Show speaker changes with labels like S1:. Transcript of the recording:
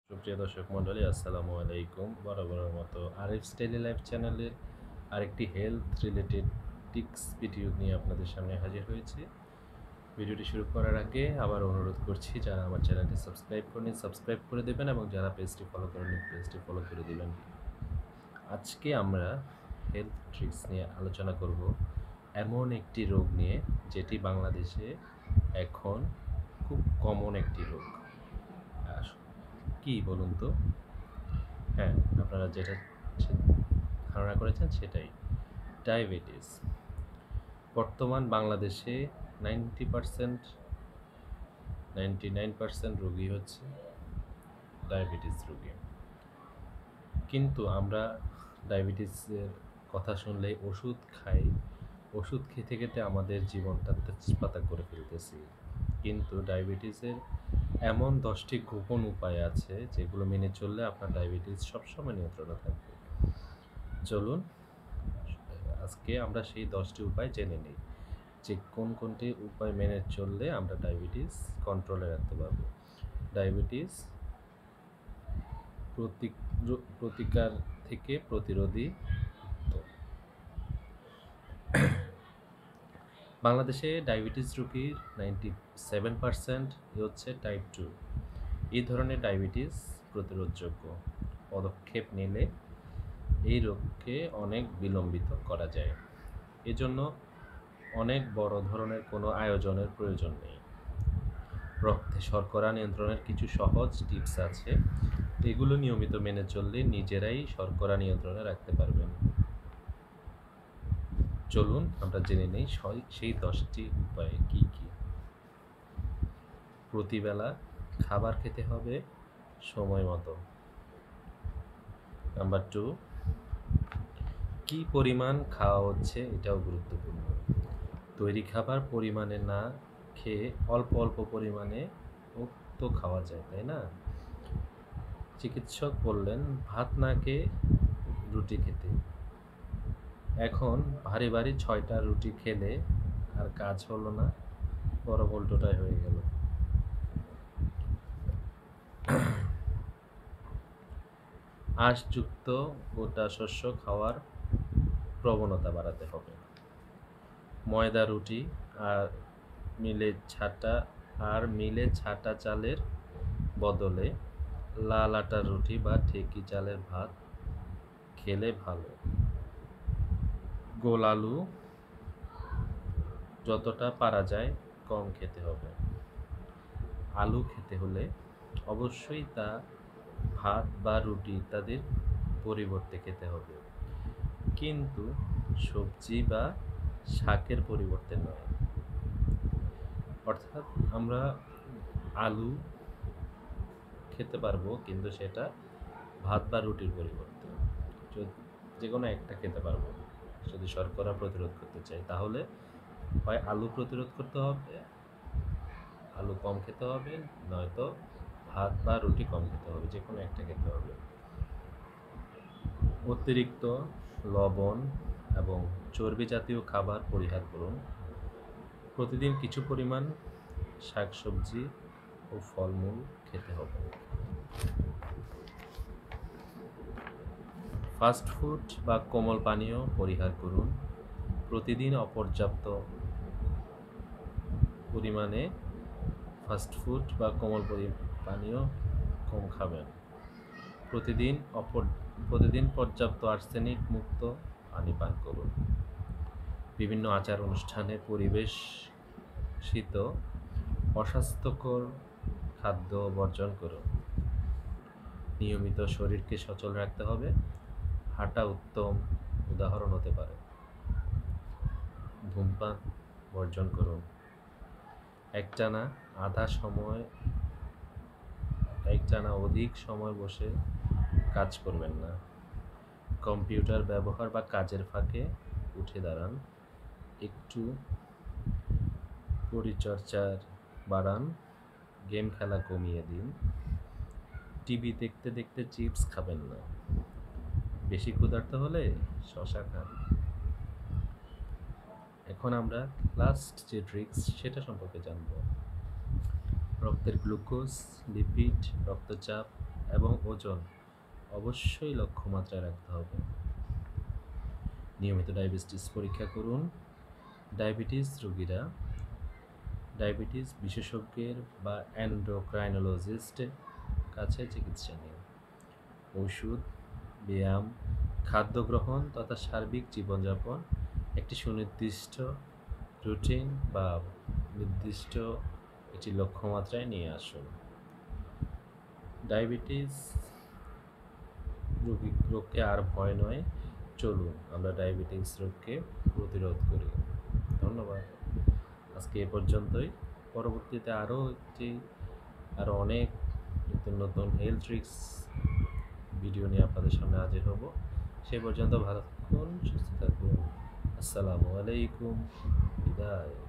S1: সুপ্রিয় দর্শক মণ্ডলী, আসসালামু আলাইকুম। বরাবরের মতো আরিফস ডেইলি লাইফ চ্যানেলের আরেকটি হেলথ রিলেটেড টিপস ভিডিও নিয়ে আপনাদের সামনে হাজির হয়েছি। ভিডিওটি শুরু করার আগে আবার অনুরোধ করছি, যারা আমার চ্যানেলটি সাবস্ক্রাইব করেনি সাবস্ক্রাইব করে দেবেন এবং যারা পেজটি ফলো করেনি পেজটি ফলো করে দেবেন। আজকে আমরা হেলথ ট্রিক্স নিয়ে আলোচনা করব এমন একটি রোগ নিয়ে, যেটি বাংলাদেশে এখন খুব কমন একটি রোগ। কি বলুন তো? হ্যাঁ, আপনারা যেটা ধারণা করেছেন সেটাই, ডায়াবেটিস। বর্তমান বাংলাদেশে 90% 99% রোগী হচ্ছে ডায়াবেটিস রোগী। কিন্তু আমরা ডায়াবেটিসের কথা শুনলেই ওষুধ খাই, ওষুধ খেতে খেতে আমাদের জীবনটা তেজপাতা করে ফেলতেছি। কিন্তু ডায়াবেটিসের এমন 10টি গোপন উপায় আছে, যেগুলো মেনে চললে আপনার ডায়াবেটিস সবসময় নিয়ন্ত্রণে থাকবে। চলুন আজকে আমরা সেই 10টি উপায় জেনে নিই, যে কোনটি উপায় মেনে চললে আমরা ডায়াবেটিস কন্ট্রোলে রাখতে পারবো। ডায়াবেটিস প্রতিকার থেকে প্রতিরোধী। তো বাংলাদেশে ডায়াবেটিস রোগীর 97% হচ্ছে টাইপ 2। এই ধরনের ডায়াবেটিস প্রতিরোধযোগ্য। পদক্ষেপ নিলে এই রোগকে অনেক বিলম্বিত করা যায়। এজন্য অনেক বড় ধরনের কোনো আয়োজনের প্রয়োজন নেই। রক্তে শর্করা নিয়ন্ত্রণের কিছু সহজ টিপস আছে, এগুলো নিয়মিত মেনে চললে নিজেরাই শর্করা নিয়ন্ত্রণে রাখতে পারবেন। চলুন আমরা জেনে নেই সেই 10টি উপায় কি কি। প্রতিবেলা খাবার খেতে হবে সময় মতো। নাম্বার 2, কি পরিমাণ খাওয়া হচ্ছে এটাও গুরুত্বপূর্ণ। তৈরি খাবার পরিমাণে না খেয়ে অল্প অল্প পরিমাণে তো খাওয়া যায়, তাই না? চিকিৎসক বললেন ভাত না খেয়ে রুটি খেতে। এখন ভারী ভারী 6টা রুটি খেলে আর কাজ হলো না, বরং উল্টোটাই হয়ে গেল। আঁশযুক্ত গোটা শস্য খাওয়ার প্রবণতা বাড়াতে হবে। ময়দা রুটি আর মিলে ছাটা চালের বদলে লাল আটার রুটি বা ঠেকি চালের ভাত খেলে ভালো। গোল আলু যতটা পারা যায় কম খেতে হবে। আলু খেতে হলে অবশ্যই তা ভাত বা রুটি ইত্যাদির পরিবর্তে খেতে হবে, কিন্তু সবজি বা শাকের পরিবর্তে নয়। অর্থাৎ আমরা আলু খেতে পারবো, কিন্তু সেটা ভাত বা রুটির পরিবর্তে। যে কোনো একটা খেতে পারবো যদি শর্করা প্রতিরোধ করতে চাই। তাহলে হয় আলু প্রতিরোধ করতে হবে, আলু কম খেতে হবে, নয়তো ভাত বা রুটি কম খেতে হবে, যে কোনো একটা খেতে হবে। অতিরিক্ত লবণ এবং চর্বি জাতীয় খাবার পরিহার করুন। প্রতিদিন কিছু পরিমাণ শাকসবজি ও ফলমূল খেতে হবে। ফাস্ট ফুড বা কোমল পানীয় পরিহার করুন। প্রতিদিন অপর্যাপ্ত পরিমাণে ফাস্ট ফুড বা কোমল পানীয় কম খাবেন। প্রতিদিন পর্যাপ্ত আর্সেনিক মুক্ত পানি পান করুন। বিভিন্ন আচার অনুষ্ঠানে পরিবেশিত অস্বাস্থ্যকর খাদ্য বর্জন করুন। নিয়মিত শরীরকে সচল রাখতে হবে, হাঁটা উত্তম উদাহরণ হতে পারে। ধূমপান বর্জন করুন। একটানা অধিক সময় বসে কাজ করবেন না। কম্পিউটার ব্যবহার বা কাজের ফাঁকে উঠে দাঁড়ান। একটু পরিচর্যার বাড়ান। গেম খেলা কমিয়ে দিন। টিভি দেখতে দেখতে চিপস খাবেন না। বেশি ক্ষুধার্ত হলে শশা খান। এখন আমরা লাস্ট যে ট্রিক্স সেটা সম্পর্কে জানব। রক্তের গ্লুকোজ, লিপিড, রক্তচাপ এবং ওজন অবশ্যই লক্ষ্যমাত্রায় রাখতে হবে। নিয়মিত ডায়াবেটিস পরীক্ষা করুন। ডায়াবেটিস রোগীরা ডায়াবেটিস বিশেষজ্ঞের বা এন্ডোক্রাইনোলজিস্টের কাছে চিকিৎসা নিন। ওষুধ, ব্যায়াম, খাদ্য গ্রহণ তথা সার্বিক জীবনযাপন একটি সুনির্দিষ্ট রুটিন বা নির্দিষ্ট একটি লক্ষ্যমাত্রায় নিয়ে আসুন। ডায়াবেটিস রোগকে আর ভয় নয়, চলুন আমরা ডায়াবেটিস রোগকে প্রতিরোধ করি। ধন্যবাদ। আজকে এ পর্যন্তই। পরবর্তীতে আরও অনেক নতুন নতুন হেলথ ট্রিক্স ভিডিও নিয়ে আপনাদের সামনে হাজির হব। সে পর্যন্ত ভালো থাকুন, সুস্থ থাকুন। আসসালামু আলাইকুম। বিদায়।